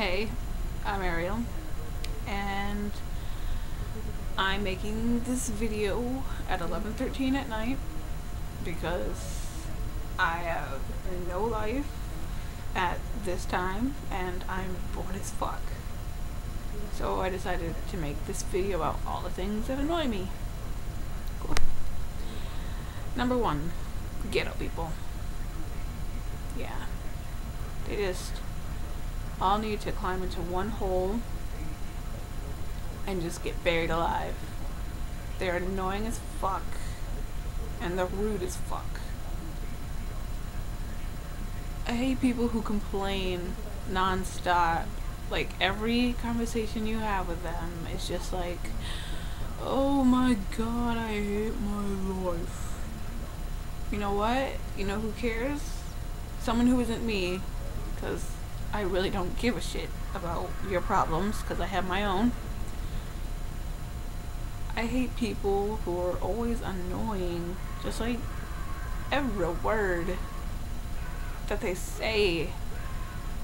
Hey, I'm Ariel, and I'm making this video at 11:13 at night because I have no life at this time and I'm bored as fuck. So I decided to make this video about all the things that annoy me. Cool. Number one, ghetto people. Yeah. They just all need to climb into one hole and just get buried alive. They're annoying as fuck and they're rude as fuck. I hate people who complain non-stop. Like, every conversation you have with them is just like, oh my god, I hate my life. You know what? You know who cares? Someone who isn't me, because I really don't give a shit about your problems because I have my own. I hate people who are always annoying. Just like every word that they say,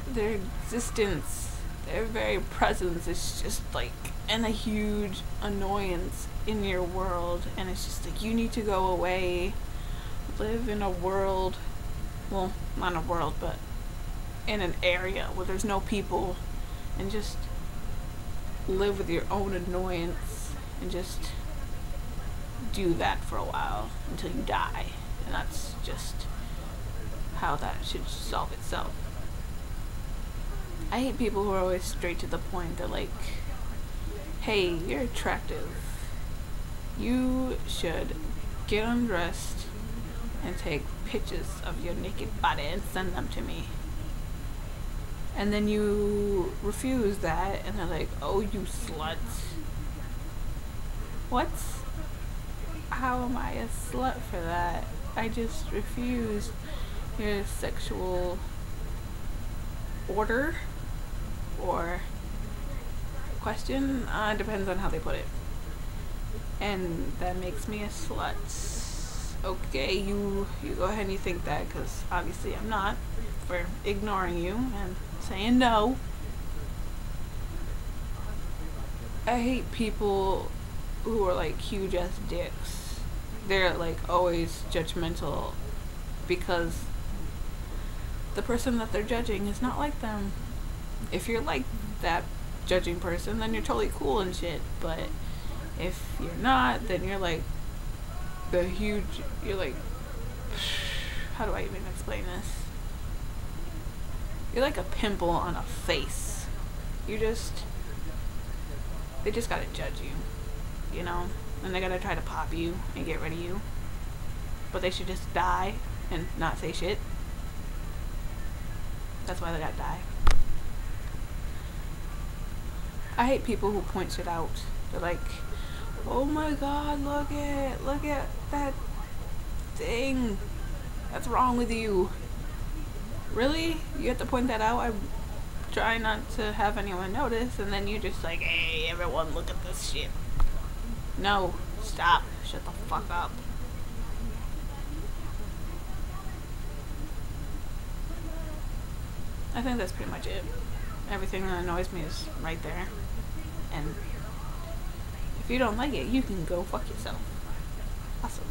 their existence, their very presence is just like a huge annoyance in your world, and it's just like, you need to go away, live in a world, well, not a world, but in an area where there's no people, and just live with your own annoyance and just do that for a while until you die. And that's just how that should solve itself. I hate people who are always straight to the point. They're like, hey, you're attractive, you should get undressed and take pictures of your naked body and send them to me. And then you refuse that, and they're like, oh, you slut. What? How am I a slut for that? I just refused your sexual order or question. Depends on how they put it. And that makes me a slut. Okay, you go ahead and you think that, because obviously I'm not, for ignoring you and saying no. I hate people who are like huge ass dicks. They're like always judgmental because the person that they're judging is not like them. If you're like that judging person, then you're totally cool and shit, but if you're not, then you're like you're like, how do I even explain this? You're like a pimple on a face. They just gotta judge you, you know? And they gotta try to pop you and get rid of you. But they should just die and not say shit. That's why they gotta die. I hate people who point shit out. They're like, oh my god, look at that thing that's wrong with you. Really? You have to point that out? I try not to have anyone notice, and then you just like, hey, everyone, look at this shit. No, stop. Shut the fuck up. I think that's pretty much it. Everything that annoys me is right there. And if you don't like it, you can go fuck yourself. Awesome.